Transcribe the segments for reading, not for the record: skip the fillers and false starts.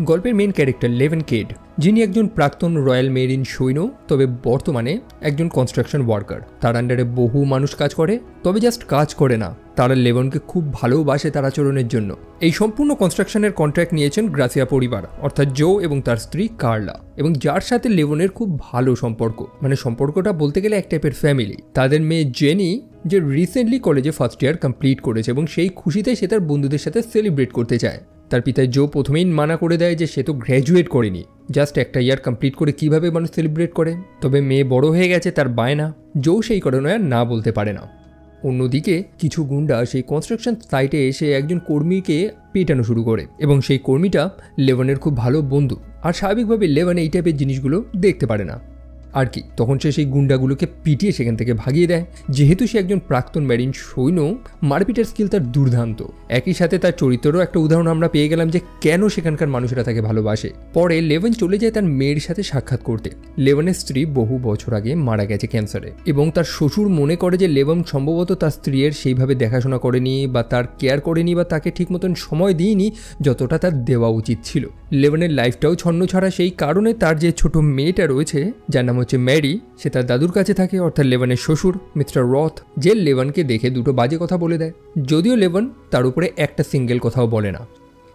গল্পের main character লেভেন কেড, যিনি একজন প্রাক্তন রয়্যাল মেরিন সৈন্য, তবে বর্তমানে একজন কনস্ট্রাকশন ওয়ার্কার। তার আন্ডারে বহু মানুষ কাজ করে, তবে জাস্ট কাজ করে না, তারা লেভনকে খুব ভালোবাসে তার আচরণের জন্য। এই সম্পূর্ণ কনস্ট্রাকশনের কন্ট্রাক্ট নিয়েছেন গ্রাসিয়া পরিবার, অর্থাৎ জো এবং তার স্ত্রী কার্লা, এবং যার সাথে লেভনের খুব ভালো সম্পর্ক। মানে সম্পর্কটা বলতে গেলে এক টাইপের ফ্যামিলি। তাদের মেয়ে জেনি, যে রিসেন্টলি কলেজে ফার্স্ট ইয়ার কমপ্লিট করেছে, এবং সেই খুশিতে সে তার বন্ধুদের সাথে সেলিব্রেট করতে চায়। তার পিতা জো প্রথমেই মানা করে দেয় যে সে তো গ্র্যাজুয়েট করেনি, জাস্ট একটা ইয়ার কমপ্লিট করে কিভাবে মানুষ সেলিব্রেট করে। তবে মেয়ে বড় হয়ে গেছে, তার বায়না, জো সেই কারণে আর না বলতে পারে না। অন্যদিকে কিছু গুন্ডা সেই কনস্ট্রাকশন সাইটে এসে একজন কর্মীকে পেটানো শুরু করে, এবং সেই কর্মীটা লেভনের খুব ভালো বন্ধু। আর স্বাভাবিকভাবে লেভন এই টাইপের জিনিসগুলো দেখতে পারে না আর কি। তখন সে সেই গুন্ডাগুলোকে পিটিয়ে সেখান থেকে ভাগিয়ে দেয়। যেহেতু সে একজন প্রাক্তন মেরিন সৈন্য, মারপিটের স্কিল তার দুর্দান্ত। একই সাথে তার চরিত্রেরও একটা উদাহরণ আমরা পেয়ে গেলাম যে কেন সেখানকার মানুষেরা তাকে ভালোবাসে। পরে লেভন চলে যায় তার মেয়ের সাথে সাক্ষাৎ করতে। লেভনের স্ত্রী বহু বছর আগে মারা গেছে ক্যান্সারে, এবং তার শ্বশুর মনে করে যে লেভন সম্ভবত তার স্ত্রীর সেইভাবে দেখাশোনা করেনি, বা তার কেয়ার করেনি, বা তাকে ঠিক মতন সময় দিইনি যতটা তার দেওয়া উচিত ছিল। লেভনের লাইফটাও ছন্ন ছাড়া, সেই কারণে তার যে ছোট মেয়েটা রয়েছে, যার নাম হচ্ছে ম্যারি, সে তার দাদুর কাছে থাকে, অর্থাৎ লেভনের শ্বশুর মিস্টার রথ, যে লেভনকে দেখে দুটো বাজে কথা বলে দেয়। যদিও লেভন তার উপরে একটা সিঙ্গেল কথাও বলে না।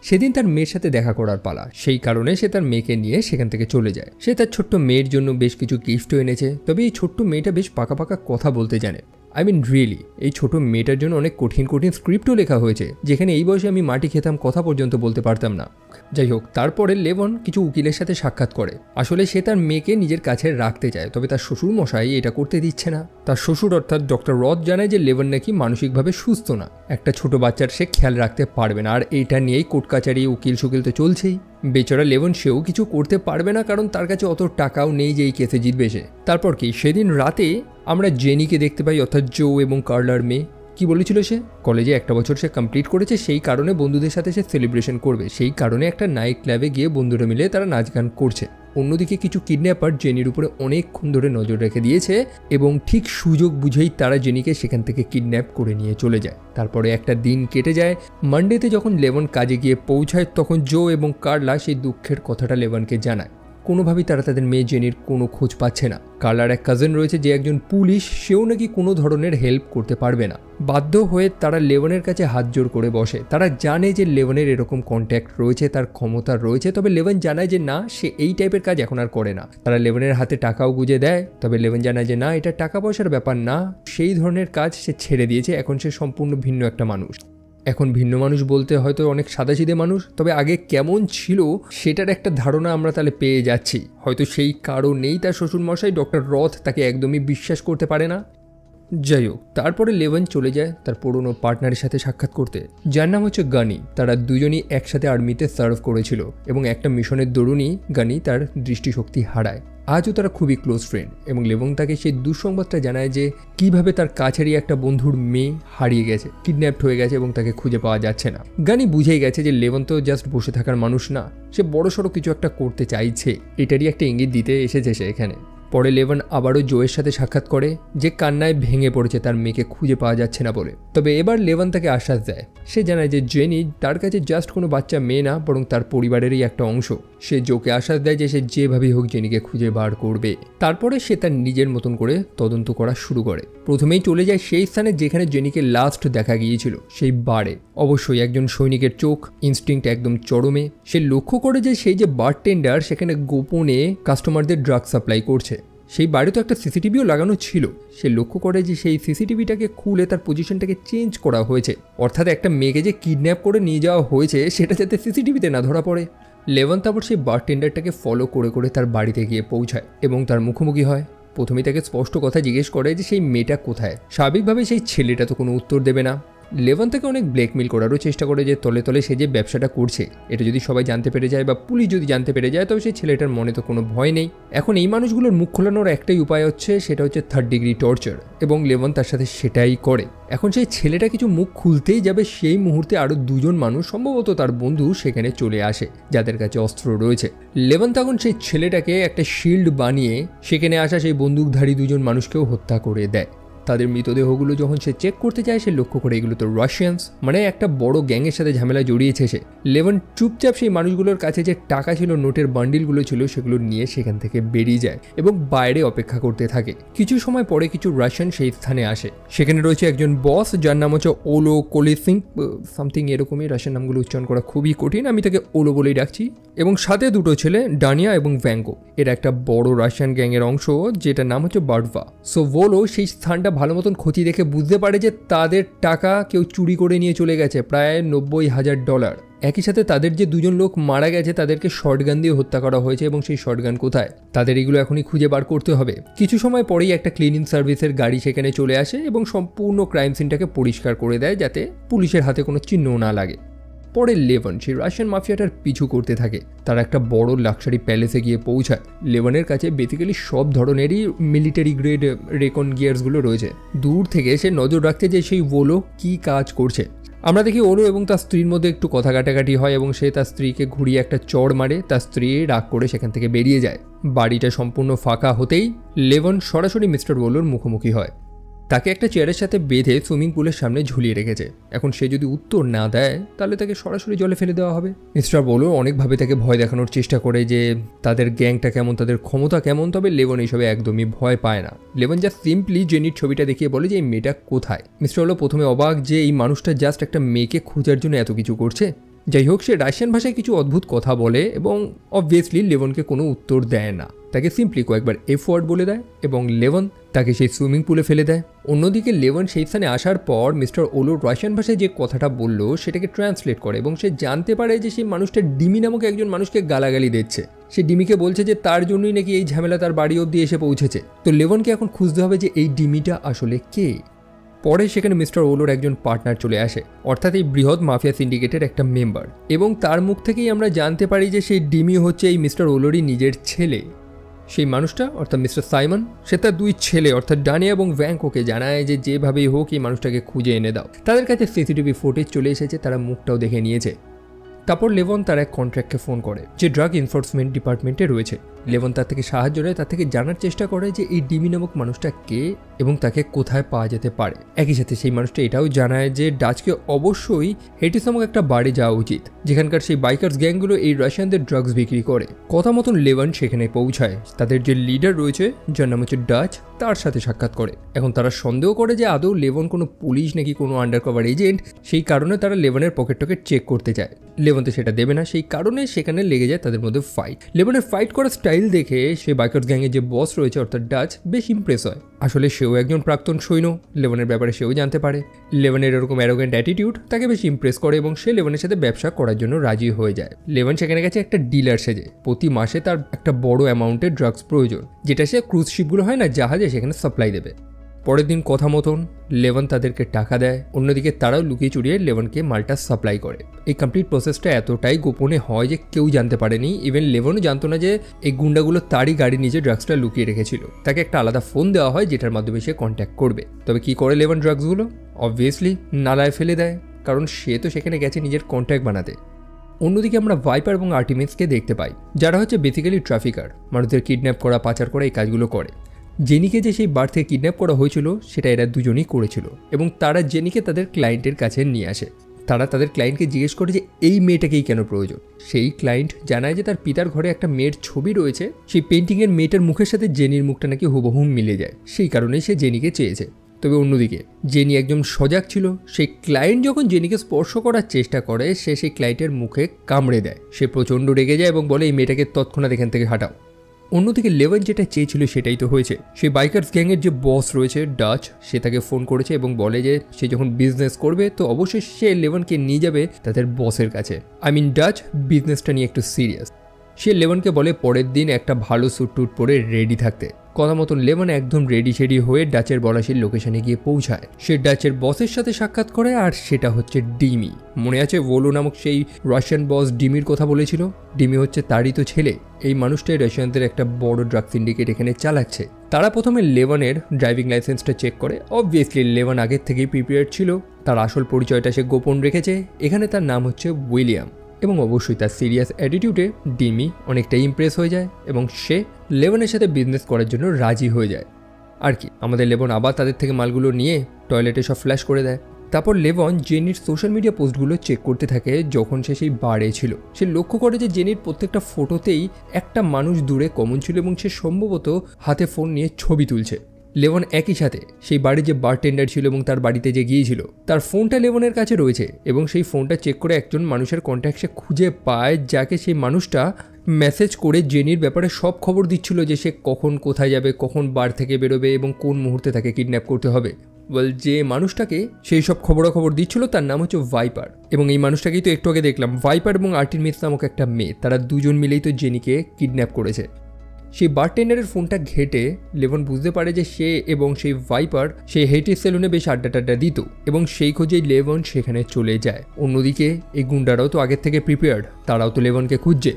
সেদিন তার মেয়ের সাথে দেখা করার পালা, সেই কারণে সে তার মেয়েকে নিয়ে সেখান থেকে চলে যায়। সে তার ছোট্ট মেয়ের জন্য বেশ কিছু গিফটও এনেছে, তবে এই ছোট্ট মেয়েটা বেশ পাকা পাকা কথা বলতে জানে। আই মিন রিয়েলি, এই ছোট মেয়েটার জন্য অনেক কঠিন কঠিন স্ক্রিপ্টও লেখা হয়েছে, যেখানে এই বয়সে আমি মাটি খেতাম কথা পর্যন্ত বলতে পারতাম না। যাই হোক, তারপরে লেভন কিছু উকিলের সাথে সাক্ষাৎ করে। আসলে সে তার মেয়েকে নিজের কাছে রাখতে চায়, তবে তার শ্বশুর মশাই এটা করতে দিচ্ছে না। তার শ্বশুর অর্থাৎ ডক্টর রথ জানায় যে লেভন নাকি মানসিকভাবে সুস্থ না, একটা ছোট বাচ্চার সে খেয়াল রাখতে পারবে না। আর এইটা নিয়েই কোর্ট কাচারি, উকিল সুকিল তো চলছেই। বেচারা লেভন সেও কিছু করতে পারবে না, কারণ তার কাছে অত টাকাও নেই যে এই কেসে জিতবে সে। তারপর কি, সেদিন রাতে আমরা জেনিকে দেখতে পাই, অর্থাৎ জো এবং কার্লার মেয়ে। কি বলেছিল সে? কলেজে একটা বছর সে কমপ্লিট করেছে, সেই কারণে বন্ধুদের সাথে সে সেলিব্রেশন করবে। সেই কারণে একটা নাইট ক্লাবে গিয়ে বন্ধুরা মিলে তারা নাচ গান করছে। অন্যদিকে কিছু কিডন্যাপার জেনির উপরে অনেকক্ষণ ধরে নজর রেখে দিয়েছে, এবং ঠিক সুযোগ বুঝেই তারা জেনিকে সেখান থেকে কিডন্যাপ করে নিয়ে চলে যায়। তারপরে একটা দিন কেটে যায়। মানডেতে যখন লেভন কাজে গিয়ে পৌঁছায়, তখন জো এবং কার্লা সেই দুঃখের কথাটা লেভনকে জানায়। কোনোভাবেই তারা তাদের মেয়ে জেনির কোনো খোঁজ পাচ্ছে না। কার্লার এক কাজিন রয়েছে যে একজন পুলিশ, সেও নাকি কোনো ধরনের হেল্প করতে পারবে না। বাধ্য হয়ে তারা লেভনের কাছে হাত জোর করে বসে। তারা জানে যে লেভনের এরকম কন্ট্যাক্ট রয়েছে, তার ক্ষমতা রয়েছে, তবে লেভন জানায় যে না, সে এই টাইপের কাজ এখন আর করে না। তারা লেভনের হাতে টাকাও গুঁজে দেয়, তবে লেভন জানায় যে না, এটা টাকা পয়সার ব্যাপার না, সেই ধরনের কাজ সে ছেড়ে দিয়েছে। এখন সে সম্পূর্ণ ভিন্ন একটা মানুষ। এখন ভিন্ন মানুষ বলতে হয়তো অনেক সাদাসিধে মানুষ, তবে আগে কেমন ছিল সেটার একটা ধারণা আমরা তাহলে পেয়ে যাচ্ছি। হয়তো সেই কারণেই তার শ্বশুরমশাই ডক্টর রথ তাকে একদমই বিশ্বাস করতে পারে না। যাই হোক, তারপরে লেভন চলে যায় তার পুরনো পার্টনারের সাথে সাক্ষাৎ করতে, যার নাম হচ্ছে গানি। তারা দুজনই একসাথে আর্মিতে সার্ভ করেছিল, এবং একটা মিশনের দরুনই গানি তার দৃষ্টিশক্তি হারায়। আজও তারা খুবই ক্লোজ ফ্রেন্ড, এবং লেভন তাকে সেই দুঃসংবাদটা জানায় যে কিভাবে তার কাছেরই একটা বন্ধুর মেয়ে হারিয়ে গেছে, কিডন্যাপড হয়ে গেছে, এবং তাকে খুঁজে পাওয়া যাচ্ছে না। গানি বুঝেই গেছে যে লেভন তো জাস্ট বসে থাকার মানুষ না, সে বড়সড় কিছু একটা করতে চাইছে। এটারই একটা ইঙ্গিত দিতে এসেছে সে এখানে। পরে লেভন আবারও জোয়ের সাথে সাক্ষাৎ করে, যে কান্নায় ভেঙে পড়েছে তার মেয়েকে খুঁজে পাওয়া যাচ্ছে না বলে। তবে এবার লেভন তাকে আশ্বাস দেয়। সে জানায় যে জেনি তার কাছে জাস্ট কোনো বাচ্চা মেয়ে না, বরং তার পরিবারেরই একটা অংশ। সে জোকে আশ্বাস দেয় যে সে যেভাবেই হোক জেনিকে খুঁজে বার করবে। তারপরে সে তার নিজের মতন করে তদন্ত করা শুরু করে। প্রথমেই চলে যায় সেই স্থানে যেখানে জেনিকে লাস্ট দেখা গিয়েছিল, সেই বারে। অবশ্যই একজন সৈনিকের চোখ, ইনস্টিংক্ট একদম চরমে। সে লক্ষ্য করে যে সেই যে বারটেন্ডার সেখানে গোপনে কাস্টমারদের ড্রাগ সাপ্লাই করছে। সেই বাড়ি তো একটা সিসিটিভিও লাগানো ছিল। সে লক্ষ্য করে যে সেই সিসিটিভিটাকে খুলে তার পজিশনটাকে চেঞ্জ করা হয়েছে, অর্থাৎ একটা মেয়েকে যে কিডন্যাপ করে নিয়ে যাওয়া হয়েছে সেটা যাতে সিসিটিভিতে না ধরা পড়ে। লেভন তারপর সেই বারটেন্ডারটাকে ফলো করে করে তার বাড়িতে গিয়ে পৌঁছায় এবং তার মুখোমুখি হয়। প্রথমেই তাকে স্পষ্ট কথা জিজ্ঞেস করে যে সেই মেয়েটা কোথায়। স্বাভাবিকভাবে সেই ছেলেটা তো কোনো উত্তর দেবে না। লেভন তাকে অনেক ব্ল্যাকমেল করারও চেষ্টা করে যে তলে তলে সে যে ব্যবসাটা করছে এটা যদি সবাই জানতে পেরে যায় বা পুলিশ যদি জানতে পেরে যায়, তবে সেই ছেলেটার মনে তো কোনো ভয় নেই। এখন এই মানুষগুলোর মুখ খোলানোর একটাই উপায় হচ্ছে, সেটা হচ্ছে 3rd ডিগ্রি টর্চার, এবং লেভন তার সাথে সেটাই করে। এখন সেই ছেলেটা কিছু মুখ খুলতেই যাবে, সেই মুহূর্তে আরও দুজন মানুষ, সম্ভবত তার বন্ধু, সেখানে চলে আসে, যাদের কাছে অস্ত্র রয়েছে। লেভন তখন সেই ছেলেটাকে একটা শিল্ড বানিয়ে সেখানে আসা সেই বন্দুকধারী দুজন মানুষকেও হত্যা করে দেয়। তাদের মৃতদেহগুলো যখন সে চেক করতে যায় সে লক্ষ্য করে এগুলো তো রাশিয়ানস, মানে একটা বড় গ্যাংয়ের সাথে ঝামেলা জড়িয়েছে সে। লেভন চুপচাপ সেই মানুষগুলোর কাছে যে টাকা ছিল, নোটের বান্ডিলগুলো ছিল, সেগুলো নিয়ে সেখান থেকে বেরিয়ে যায় এবং বাইরে অপেক্ষা করতে থাকে। কিছু সময় পরে কিছু রাশিয়ান সেই স্থানে আসে। সেখানে রয়েছে একজন বস যার নাম হচ্ছে ওলো কোলিসিং সামথিং এরকমই, রাশিয়ান নামগুলো উচ্চারণ করা খুবই কঠিন, আমি তাকে ওলো বলেই ডাকছি। এবং সাথে দুটো ছেলে, ডানিয়া এবং ভ্যাঙ্গো। এর একটা বড় রাশিয়ান গ্যাংয়ের অংশ যেটা নাম হচ্ছে বার্ডভা। সো ভোলো সেই স্থানটা ভালো মতন ক্ষতি দেখে বুঝতে পারে যে তাদের টাকা কেউ চুরি করে নিয়ে চলে গেছে, প্রায় $90,000। একই সাথে তাদের যে দুজন লোক মারা গেছে তাদেরকে শর্টগান দিয়ে হত্যা করা হয়েছে এবং সেই শর্টগান কোথায় তাদের এগুলো এখনই খুঁজে বার করতে হবে। কিছু সময় পরেই একটা ক্লিনিং সার্ভিসের গাড়ি সেখানে চলে আসে এবং সম্পূর্ণ ক্রাইম সিনটাকে পরিষ্কার করে দেয় যাতে পুলিশের হাতে কোনো চিহ্নও না লাগে। পরে লেভন সেই রাশিয়ান মাফিয়াটার পিছু করতে থাকে। তারা একটা বড় লাক্সারি প্যালেসে গিয়ে পৌঁছায়। লেভনের কাছে বেসিক্যালি সব ধরনেরই মিলিটারি গ্রেড রেকন গিয়ার্সগুলো রয়েছে। দূর থেকে সে নজর রাখতে যে সেই ওলো কি কাজ করছে। আমরা দেখি ওলো এবং তার স্ত্রীর মধ্যে একটু কথা কাটাকাটি হয় এবং সে তার স্ত্রীকে ঘুরিয়ে একটা চড় মারে। তার স্ত্রী রাগ করে সেখান থেকে বেরিয়ে যায়। বাড়িটা সম্পূর্ণ ফাঁকা হতেই লেভন সরাসরি মিস্টার ওলোর মুখোমুখি হয়। তাকে একটা চেয়ারের সাথে বেঁধে সুইমিং পুলের সামনে ঝুলিয়ে রেখেছে। এখন সে যদি উত্তর না দেয় তাহলে তাকে সরাসরি জলে ফেলে দেওয়া হবে। মিস্টার ওলো অনেকভাবে তাকে ভয় দেখানোর চেষ্টা করে যে তাদের গ্যাংটা কেমন, তাদের ক্ষমতা কেমন, তবে লেভন এইসবে একদমই ভয় পায় না। লেভন জাস্ট সিম্পলি জেনির ছবিটা দেখিয়ে বলে যে এই মেয়েটা কোথায়। মিস্টার ওলো প্রথমে অবাক যে এই মানুষটা জাস্ট একটা মেয়েকে খোঁজার জন্য এত কিছু করছে। যাই হোক, সে রাশিয়ান ভাষায় কিছু অদ্ভুত কথা বলে এবং অবভিয়াসলি লেভনকে কোনো উত্তর দেয় না। তাকে সিম্পলি কয়েকবার এফ ওয়ার্ড বলে দেয় এবং লেভন তাকে সেই সুইমিং পুলে ফেলে দেয়। অন্যদিকে লেভন সেই স্থানে আসার পর মিস্টার ওলো রাশিয়ান ভাষায় যে কথাটা বলল সেটাকে ট্রান্সলেট করে এবং সে জানতে পারে যে সেই মানুষটা ডিমি নামক একজন মানুষকে গালাগালি দিচ্ছে। সে ডিমিকে বলছে যে তার জন্যই নাকি এই ঝামেলা তার বাড়ি অবধি এসে পৌঁছেছে। তো লেভনকে এখন খুঁজতে হবে যে এই ডিমিটা আসলে কে। পরে সেখানে মিস্টার ওলোর একজন পার্টনার চলে আসে, অর্থাৎ এই বৃহৎ মাফিয়া সিন্ডিকেটের একটা মেম্বার, এবং তার মুখ থেকেই আমরা জানতে পারি যে সেই ডিমি হচ্ছে এই মিস্টার ওলোরই নিজের ছেলে। সেই মানুষটা অর্থাৎ মিস্টার সাইমন, সে তার দুই ছেলে অর্থাৎ ডানিয়া এবং ভ্যাঙ্কোকে জানায় যে যেভাবেই হোক এই মানুষটাকে খুঁজে এনে দাও। তাদের কাছে সিসিটিভি ফুটেজ চলে এসেছে, তারা মুখটাও দেখে নিয়েছে। তারপর লেভন তার এক কন্ট্রাক্টকে ফোন করে যে ড্রাগ এনফোর্সমেন্ট ডিপার্টমেন্টে রয়েছে। লেভন তার থেকে সাহায্য নেয়, তার থেকে জানার চেষ্টা করে যে এই ডিমি নামক মানুষটা কে এবং তাকে কোথায় পাওয়া যেতে পারে। একই সাথে সেই মানুষটা এটাও জানায় যে ডাচকে অবশ্যই হেটিস নামক একটা বাড়ি যাওয়া উচিত যেখানকার সেই বাইকার্স গ্যাংগুলো এই রাশিয়ানদের ড্রাগস বিক্রি করে। কথা মতন লেভন সেখানে পৌঁছায়। তাদের যে লিডার রয়েছে যার নাম হচ্ছে ডাচ, তার সাথে সাক্ষাৎ করে। এখন তারা সন্দেহ করে যে আদৌ লেভন কোনো পুলিশ নাকি কোনো আন্ডারকভার এজেন্ট, সেই কারণে তারা লেভনের পকেটটাকে চেক করতে চায়। লেভন তো সেটা দেবে না, সেই কারণে সেখানে লেগে যায় তাদের মধ্যে ফাইট। লেভনের ফাইট করার স্টাইল দেখে সেই বাইকার্স গ্যাংয়ের যে বস রয়েছে অর্থাৎ ডাচ বেশ ইমপ্রেস হয়। আসলে সেও একজন প্রাক্তন সৈন্য, লেভনের ব্যাপারে সেও জানতে পারে। লেভনের এরকম অ্যারোগেন্ট অ্যাটিটিউড তাকে বেশ ইমপ্রেস করে এবং সে লেভনের সাথে ব্যবসা করার জন্য রাজি হয়ে যায়। লেভন সেখানে গেছে একটা ডিলার সেজে। প্রতি মাসে তার একটা বড় অ্যামাউন্টের ড্রাগস প্রয়োজন, যেটা সে ক্রুজ শিপগুলো হয় না জাহাজে, সেখানে সাপ্লাই দেবে। পরের দিন কথা মতন লেভন তাদেরকে টাকা দেয়, অন্যদিকে তারাও লুকিয়ে চুরিয়ে লেভনকে মালটা সাপ্লাই করে। এই কমপ্লিট প্রসেসটা এতটাই গোপনে হয় যে কেউ জানতে পারেনি, ইভেন লেভনও জানতো না যে এই গুন্ডাগুলো তারই গাড়ির নিচে ড্রাগসটা লুকিয়ে রেখেছিল। তাকে একটা আলাদা ফোন দেওয়া হয় যেটার মাধ্যমে সে কন্ট্যাক্ট করবে। তবে কি করে লেভন ড্রাগসগুলো? অবভিয়াসলি নালায় ফেলে দেয়, কারণ সে তো সেখানে গেছে নিজের কন্ট্যাক্ট বানাতে। অন্যদিকে আমরা ভাইপার এবং আর্টিমিসকে দেখতে পাই, যারা হচ্ছে বেসিক্যালি ট্রাফিকার, মানুষদের কিডন্যাপ করা, পাচার করা, এই কাজগুলো করে। জেনিকে যে সেই বার থেকে কিডন্যাপ করা হয়েছিল সেটা এরা দুজনেই করেছিল এবং তারা জেনিকে তাদের ক্লায়েন্টের কাছে নিয়ে আসে। তারা তাদের ক্লায়েন্টকে জিজ্ঞেস করে যে এই মেয়েটাকেই কেন প্রয়োজন। সেই ক্লায়েন্ট জানায় যে তার পিতার ঘরে একটা মেয়ের ছবি রয়েছে, সেই পেন্টিংয়ের মেয়েটার মুখের সাথে জেনির মুখটা নাকি হুবহু মিলে যায়, সেই কারণেই সে জেনিকে চেয়েছে। তবে অন্যদিকে জেনি একজন সজাগ ছিল। সেই ক্লায়েন্ট যখন জেনিকে স্পর্শ করার চেষ্টা করে সে সেই ক্লায়েন্টের মুখে কামড়ে দেয়। সে প্রচণ্ড রেগে যায় এবং বলে এই মেয়েটাকে তৎক্ষণাৎ এখান থেকে হাঁটাও। অন্যদিকে লেভন যেটা চেয়েছিল সেটাই তো হয়েছে। সেই বাইকার্স গ্যাংয়ের যে বস রয়েছে ডাচ, সে তাকে ফোন করেছে এবং বলে যে সে যখন বিজনেস করবে তো অবশ্যই সে লেভনকে নিয়ে যাবে তাদের বসের কাছে। ডাচ বিজনেসটা নিয়ে একটু সিরিয়াস। সে লেভনকে বলে পরের দিন একটা ভালো স্যুট টুট পরে রেডি থাকতে। কথা মতন লেভন একদম রেডি শেডি হয়ে ডাচের বলাসির লোকেশনে গিয়ে পৌঁছায়। সে ডাচের বসের সাথে সাক্ষাৎ করে, আর সেটা হচ্ছে ডিমি। মনে আছে ভোলো নামক সেই রাশিয়ান বস ডিমির কথা বলেছিল? ডিমি হচ্ছে তারই তো ছেলে। এই মানুষটাই রাশিয়ানদের একটা বড় ড্রাগ সিন্ডিকেট এখানে চালাচ্ছে। তারা প্রথমে লেভনের ড্রাইভিং লাইসেন্সটা চেক করে। অবভিয়াসলি লেভন আগের থেকেই প্রিপেয়ার ছিল, তার আসল পরিচয়টা সে গোপন রেখেছে। এখানে তার নাম হচ্ছে উইলিয়াম, এবং অবশ্যই তার সিরিয়াস অ্যাটিটিউডে ডিমি অনেকটাই ইমপ্রেস হয়ে যায় এবং সে লেভনের সাথে বিজনেস করার জন্য রাজি হয়ে যায়। আর কি, আমাদের লেবন আবার তাদের থেকে মালগুলো নিয়ে টয়লেটে সব ফ্ল্যাশ করে দেয়। তারপর লেবন জেনির সোশ্যাল মিডিয়া পোস্টগুলো চেক করতে থাকে যখন সে সেই বারে ছিল। সে লক্ষ্য করে যে জেনির প্রত্যেকটা ফটোতেই একটা মানুষ দূরে কমন ছিল এবং সে সম্ভবত হাতে ফোন নিয়ে ছবি তুলছে। লেবন একই সাথে সেই বাড়ির যে বারটেন্ডার ছিল এবং তার বাড়িতে যে গিয়েছিল তার ফোনটা লেবনের কাছে রয়েছে এবং সেই ফোনটা চেক করে একজন মানুষের কন্ট্যাক্ট সে খুঁজে পায়, যাকে সেই মানুষটা মেসেজ করে জেনির ব্যাপারে সব খবর দিচ্ছিল যে সে কখন কোথায় যাবে, কখন বার থেকে বেরোবে এবং কোন মুহূর্তে তাকে কিডন্যাপ করতে হবে। যে মানুষটাকে সেই সব খবরাখবর দিচ্ছিল তার নাম হচ্ছে ভাইপার, এবং এই মানুষটাকেই তো একটু আগে দেখলাম। ভাইপার এবং আর্টেমিস নামক একটা মেয়ে, তারা দুজন মিলেই তো জেনিকে কিডন্যাপ করেছে। সেই বারটেন্ডারের ফোনটা ঘেটে লেবন বুঝতে পারে যে সে এবং সেই ভাইপার সেই হেটিস সেলুনে বেশ আড্ডা দিত এবং সেই খোঁজেই লেবন সেখানে চলে যায়। অন্যদিকে এই গুন্ডারাও তো আগের থেকে প্রিপেয়ার্ড, তারাও তো লেবনকে খুঁজছে।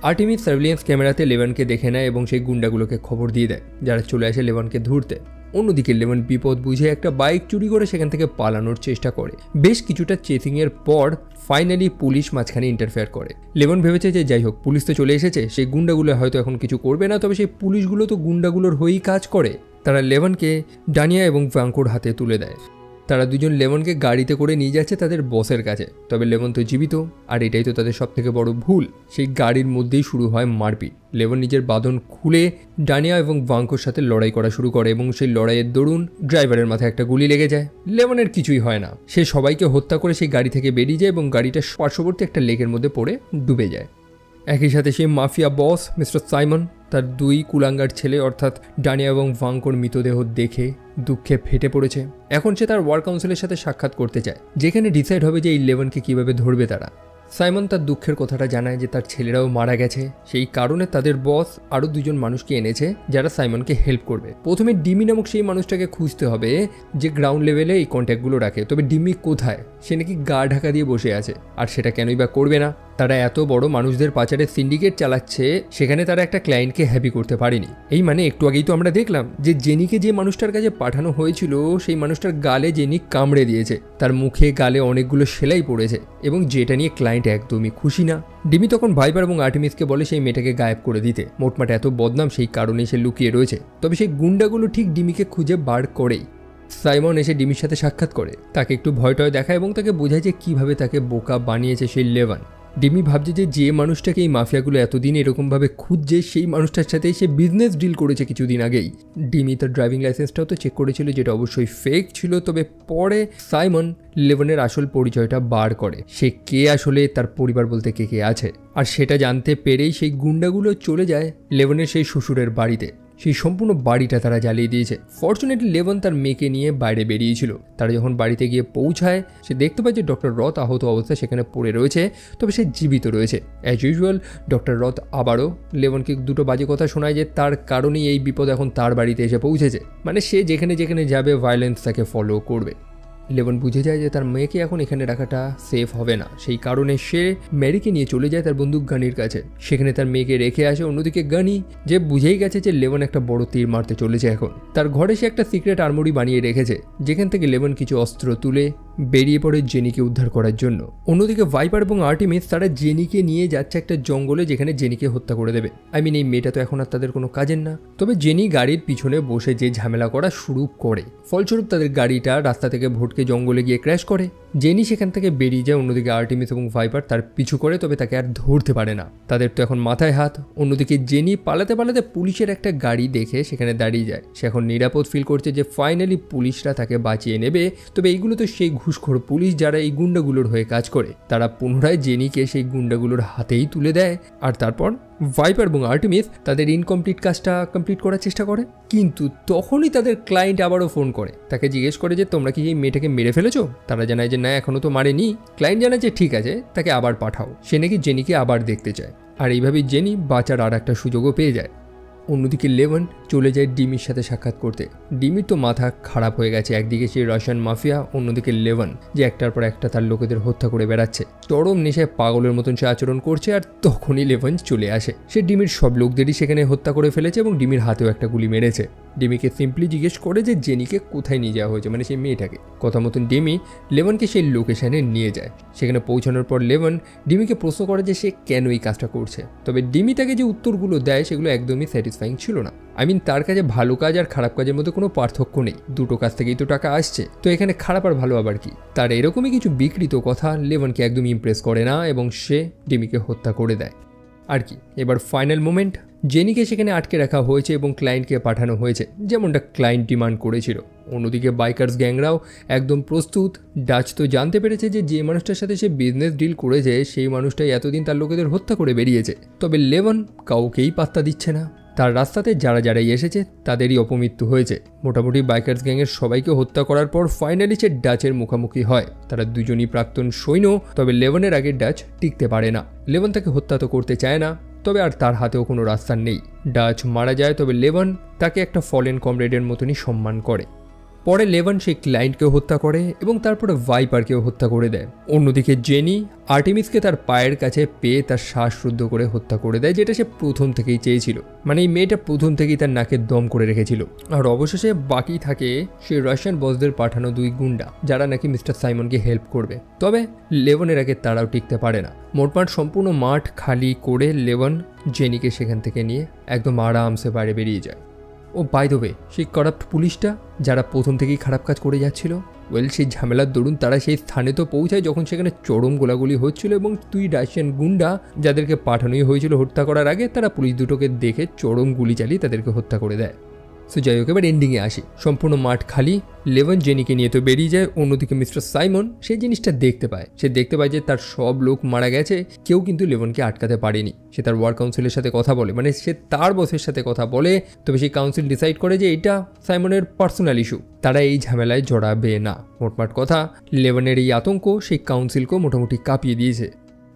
আর্টেমিস সার্ভিলেন্স ক্যামেরাতে লেবনকে দেখে নেয় এবং সেই গুন্ডাগুলোকে খবর দিয়ে দেয়, যারা চলে আসে লেবনকে ধরতে। অন্যদিকে লেবন বিপদ বুঝে একটা বাইক চুরি করে সেখান থেকে পালানোর চেষ্টা করে। বেশ কিছুটা চেসিংয়ের পর ফাইনালি পুলিশ মাঝখানে ইন্টারফেয়ার করে। লেবন ভেবেছে যে যাই হোক, পুলিশ তো চলে এসেছে, সেই গুন্ডাগুলো হয়তো এখন কিছু করবে না, তবে সেই পুলিশগুলো তো গুন্ডাগুলোর হয়েই কাজ করে। তারা লেবনকে ডানিয়া এবং ভাঙ্কোর হাতে তুলে দেয়। তারা দুজন লেবনকে গাড়িতে করে নিয়ে যাচ্ছে তাদের বসের কাছে, তবে লেবন তো জীবিত, আর এটাই তো তাদের সবথেকে বড় ভুল। সেই গাড়ির মধ্যেই শুরু হয় মারপিট। লেবন নিজের বাঁধন খুলে ডানিয়া এবং ভাঙ্কোর সাথে লড়াই করা শুরু করে এবং সেই লড়াইয়ের দরুন ড্রাইভারের মাথায় একটা গুলি লেগে যায়। লেবনের কিছুই হয় না, সে সবাইকে হত্যা করে সেই গাড়ি থেকে বেরিয়ে যায় এবং গাড়িটা পার্শ্ববর্তী একটা লেকের মধ্যে পড়ে ডুবে যায়। একই সাথে সেই মাফিয়া বস মিস্টার সাইমন তার দুই কুলাঙ্গার ছেলে অর্থাৎ ডানিয়া এবং ভাঙ্কোর মৃতদেহ দেখে দুঃখে ফেটে পড়েছে। এখন সে তার ওয়ার কাউন্সিলের সাথে সাক্ষাৎ করতে চায়, যেখানে ডিসাইড হবে যে এই লেবনকে কীভাবে ধরবে তারা। সাইমন তার দুঃখের কথাটা জানায় যে তার ছেলেরাও মারা গেছে, সেই কারণে তাদের বস আরও দুজন মানুষকে এনেছে যারা সাইমনকে হেল্প করবে। প্রথমে ডিমি নামক সেই মানুষটাকে খুঁজতে হবে যে গ্রাউন্ড লেভেলে এই কন্ট্যাক্টগুলো রাখে, তবে ডিমি কোথায়? সে নাকি গা ঢাকা দিয়ে বসে আছে, আর সেটা কেনই বা করবে না? তারা এত বড় মানুষদের পাচারের সিন্ডিকেট চালাচ্ছে, সেখানে তারা একটা ক্লায়েন্টকে হ্যাপি করতে পারেনি। এই মানে একটু আগেই তো আমরা দেখলাম যে জেনিকে যে মানুষটার কাছে পাঠানো হয়েছিল সেই মানুষটার গালে জেনি কামড়ে দিয়েছে, তার মুখে গালে অনেকগুলো সেলাই পড়েছে এবং যেটা নিয়ে ক্লায়েন্ট একদমই খুশি না। ডিমি তখন ভাইপার এবং আর্টেমিসকে বলে সেই মেয়েটাকে গায়েব করে দিতে, মোটমাট এত বদনাম সেই কারণেই সে লুকিয়ে রয়েছে। তবে সেই গুন্ডাগুলো ঠিক ডিমিকে খুঁজে বার করেই। সাইমন এসে ডিমির সাথে সাক্ষাৎ করে, তাকে একটু ভয় টয় দেখায় এবং তাকে বোঝায় যে কীভাবে তাকে বোকা বানিয়েছে সেই লেবন। ডিমি ভাবছে যে মানুষটাকে এই মাফিয়াগুলো এতদিন এরকমভাবে খুঁজছে সেই মানুষটার সাথে সে বিজনেস ডিল করেছে কিছুদিন আগেই। ডিমি তার ড্রাইভিং লাইসেন্সটাও তো চেক করেছিল, যেটা অবশ্যই ফেক ছিল। তবে পরে সাইমন লেবনের আসল পরিচয়টা বার করে, সে কে আসলে, তার পরিবার বলতে কে কে আছে। আর সেটা জানতে পেরেই সেই গুন্ডাগুলো চলে যায় লেবনের সেই শ্বশুরের বাড়িতে। সেই সম্পূর্ণ বাড়িটা তারা জ্বালিয়ে দিয়েছে। ফর্চুনেটলি লেবন তার মেয়েকে নিয়ে বাইরে বেরিয়েছিল। তারা যখন বাড়িতে গিয়ে পৌঁছায়, সে দেখতে পায় যে ডক্টর রথ আহত অবস্থায় সেখানে পড়ে রয়েছে, তবে সে জীবিত রয়েছে। অ্যাজ ইউজুয়াল ডক্টর রথ আবারও লেবনকে দুটো বাজে কথা শোনায় যে তার কারণেই এই বিপদ এখন তার বাড়িতে এসে পৌঁছেছে, মানে সে যেখানে যেখানে যাবে ভায়োলেন্স তাকে ফলো করবে। লেবন বুঝে যায় যে তার মেয়েকে এখন এখানে রাখাটা সেফ হবে না, সেই কারণে সে ম্যারিকে নিয়ে চলে যায় তার বন্দুক গানির কাছে। সেখানে তার মেয়েকে রেখে আসে। অন্যদিকে গানি যে বুঝেই গেছে যে লেবন একটা বড় তীর মারতে চলেছে, এখন তার ঘরে সে একটা সিক্রেট আর্মরি বানিয়ে রেখেছে, যেখান থেকে লেবন কিছু অস্ত্র তুলে বেরিয়ে পড়ে জেনিকে উদ্ধার করার জন্য। অন্যদিকে ভাইপার এবং আর্টেমিস তারা জেনিকে নিয়ে যাচ্ছে একটা জঙ্গলে, যেখানে জেনিকে হত্যা করে দেবে। এই মেয়েটা তো এখন আর তাদের কোনো কাজের না। তবে জেনি গাড়ির পিছনে বসে যে ঝামেলা করা শুরু করে, ফলস্বরূপ তাদের গাড়িটা রাস্তা থেকে ভটকে জঙ্গলে গিয়ে ক্র্যাশ করে। জেনি সেখান থেকে বেরিয়ে যায়। অন্যদিকে আর্টেমিস এবং ভাইপার তার পিছু করে, তবে তাকে আর ধরতে পারে না, তাদের তো এখন মাথায় হাত। অন্যদিকে জেনি পালাতে পালাতে পুলিশের একটা গাড়ি দেখে সেখানে দাঁড়িয়ে যায়। সে এখন নিরাপদ ফিল করছে যে ফাইনালি পুলিশরা তাকে বাঁচিয়ে নেবে। তবে এইগুলো তো সেই ঘুষখোর পুলিশ যারা এই গুন্ডাগুলোর হয়ে কাজ করে, তারা পুনরায় জেনিকে সেই গুন্ডাগুলোর হাতেই তুলে দেয়। আর তারপর ভাইপার এবং আর্টেমিস তাদের ইনকমপ্লিট কাজটা কমপ্লিট করার চেষ্টা করে, কিন্তু তখনই তাদের ক্লায়েন্ট আবারও ফোন করে, তাকে জিজ্ঞেস করে যে তোমরা কি এই মেয়েটাকে মেরে ফেলেছো? তারা জানায় যে না, এখনও তো মারেনি। ক্লায়েন্ট জানায় যে ঠিক আছে, তাকে আবার পাঠাও। সে নাকি জেনিকে আবার দেখতে চায়, আর এইভাবেই জেনি বাঁচার আর একটা সুযোগও পেয়ে যায়। অন্যদিকে লেবন চলে যায় ডিমির সাথে সাক্ষাৎ করতে। ডিমির তো মাথা খারাপ হয়ে গেছে, একদিকে সেই রাশিয়ান মাফিয়া, অন্যদিকে লেবন যে একটার পর একটা তার লোকেদের হত্যা করে বেড়াচ্ছে। চরম নেশায় পাগলের মতন সে আচরণ করছে। আর তখনই লেবন চলে আসে। সে ডিমির সব লোকদেরই সেখানে হত্যা করে ফেলেছে এবং ডিমির হাতেও একটা গুলি মেরেছে। ডিমিকে সিম্পলি জিজ্ঞেস করে যে জেনিকে কোথায় নিয়ে যাওয়া হয়েছে, মানে সেই মেয়েটাকে। কথা মতন ডিমি লেবনকে সেই লোকেশনে নিয়ে যায়। সেখানে পৌঁছানোর পর লেবন ডিমিকে প্রশ্ন করে যে সে কেন এই কাজটা করছে। তবে ডিমি তাকে যে উত্তরগুলো দেয় সেগুলো একদমই স্যাটিসফাইং ছিল না। তার কাছে ভালো কাজ আর খারাপ কাজের মধ্যে কোনো পার্থক্য নেই, দুটো কাজ থেকেই তো টাকা আসছে, তো এখানে খারাপ আর ভালো আবার কি। তার এরকমই কিছু বিকৃত কথা লেভনকে একদম ইমপ্রেস করে না এবং সে ডিমিকে হত্যা করে দেয় আর কি। এবার ফাইনাল মোমেন্ট, জেনিকে সেখানে আটকে রাখা হয়েছে এবং ক্লায়েন্টকে পাঠানো হয়েছে যেমনটা ক্লায়েন্ট ডিমান্ড করেছিল। অন্যদিকে বাইকার্স গ্যাংরাও একদম প্রস্তুত। ডাচ তো জানতে পেরেছে যে মানুষটার সাথে সে বিজনেস ডিল করেছে সেই মানুষটাই এতদিন তার লোকেদের হত্যা করে বেরিয়েছে। তবে লেভন কাউকেই পাত্তা দিচ্ছে না। তার রাস্তাতে যারাই এসেছে তাদেরই অপমৃত্যু হয়েছে। মোটামুটি বাইকার্স গ্যাংয়ের সবাইকে হত্যা করার পর ফাইনালি সে ডাচের মুখোমুখি হয়। তারা দুজনই প্রাক্তন সৈন্য, তবে লেভনের আগে ডাচ টিকতে পারে না। লেভন তাকে হত্যা তো করতে চায় না, তবে আর তার হাতেও কোনো রাস্তা নেই। ডাচ মারা যায়, তবে লেভন তাকে একটা ফলেন কমরেডের মতনই সম্মান করে। পরে লেভন সেই ক্লায়েন্টকেও হত্যা করে এবং তারপরে ভাইপারকেও হত্যা করে দেয়। অন্যদিকে জেনি আর্টেমিসকে তার পায়ের কাছে পেয়ে তার শ্বাসরুদ্ধ করে হত্যা করে দেয়, যেটা সে প্রথম থেকেই চেয়েছিল। মানে এই মেয়েটা প্রথম থেকেই তার নাকে দম করে রেখেছিল। আর অবশেষে বাকি থাকে সেই রাশিয়ান বসদের পাঠানো 2 গুন্ডা, যারা নাকি মিস্টার সাইমনকে হেল্প করবে। তবে লেভনের আগে তারাও টিকতে পারে না। মোটমাট সম্পূর্ণ মাঠ খালি করে লেভন জেনিকে সেখান থেকে নিয়ে একদম আরামসে বাইরে বেরিয়ে যায়। ও বাই দ্য ওয়ে, সেই করাপ্ট পুলিশটা যারা প্রথম থেকেই খারাপ কাজ করে যাচ্ছিল, সেই ঝামেলার দরুন তারা সেই স্থানে তো পৌঁছায় যখন সেখানে চরম গোলাগুলি হচ্ছিল এবং 2 রাশিয়ান গুন্ডা যাদেরকে পাঠানোই হয়েছিল হত্যা করার আগে, তারা পুলিশ দুটোকে দেখে চরম গুলি চালিয়ে তাদেরকে হত্যা করে দেয়। সো যাই হোক, এবার এন্ডিংয়ে আসি। সম্পূর্ণ মাঠ খালি, লেভন জেনিকে নিয়ে তো বেরিয়ে যায়। অন্যদিকে মিস্টার সাইমন সেই জিনিসটা দেখতে পায়। সে দেখতে পায় যে তার সব লোক মারা গেছে, কেউ কিন্তু লেভনকে আটকাতে পারেনি। সে তার ওয়ার্ক কাউন্সিলের সাথে কথা বলে, মানে সে তার বসের সাথে কথা বলে। তবে সেই কাউন্সিল ডিসাইড করে যে এটা সাইমনের পার্সোনাল ইস্যু, তারা এই ঝামেলায় জড়াবে না। মোটমাট কথা, লেভনের এই আতঙ্ক সেই কাউন্সিলকেও মোটামুটি কাঁপিয়ে দিয়েছে।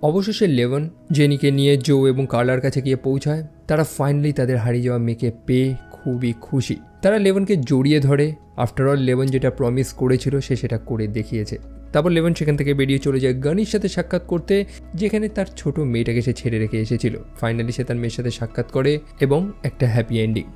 অবশেষে লেভন জেনিকে নিয়ে জো এবং কার্লার কাছে গিয়ে পৌঁছায়। তারা ফাইনালি তাদের হারিয়ে যাওয়া মেয়েকে পেয়ে খুবই খুশি। তারা লেভনকে জড়িয়ে ধরে। আফটার অল লেভন যেটা প্রমিস করেছিল সে সেটা করে দেখিয়েছে। তারপর লেভন সেখান থেকে বেরিয়ে চলে যায় গানির সাথে সাক্ষাৎ করতে, যেখানে তার ছোট মেয়েটাকে সে ছেড়ে রেখে এসেছিল। ফাইনালি সে তার মেয়ের সাথে সাক্ষাৎ করে এবং একটা হ্যাপি এন্ডিং।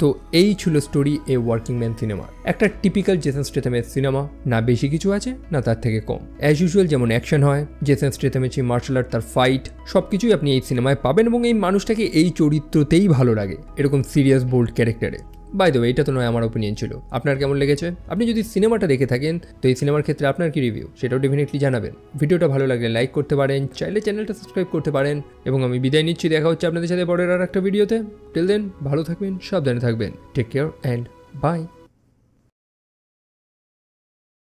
তো এই ছিল story a working man cinema. একটা টিপিক্যাল জেসন স্টেথামের সিনেমা, না বেশি কিছু আছে না তার থেকে কম। অ্যাজ ইউজুয়াল যেমন অ্যাকশন হয়, জেসন স্টেথামের যে মার্শাল আর্ট, তার ফাইট, সব কিছুই আপনি এই সিনেমায় পাবেন এবং এই মানুষটাকে এই চরিত্রতেই ভালো লাগে, এরকম সিরিয়াস বোল্ড ক্যারেক্টারে। বাই দ্য ওয়ে, এটা তো নয় আমার ওপিনিয়ন ছিল। আপনার কেমন লেগেছে? আপনি যদি সিনেমাটা দেখে থাকেন তো এই সিনেমার ক্ষেত্রে আপনার কি রিভিউ সেটাও ডেফিনেটলি জানাবেন। ভিডিওটা ভালো লাগলে লাইক করতে পারেন, চাইলে চ্যানেলটা সাবস্ক্রাইব করতে পারেন এবং আমি বিদায় নিচ্ছি। দেখা হচ্ছে আপনাদের সাথে পরের আর একটা ভিডিওতে। টিল দেন ভালো থাকবেন, সাবধানে থাকবেন। Take care and by.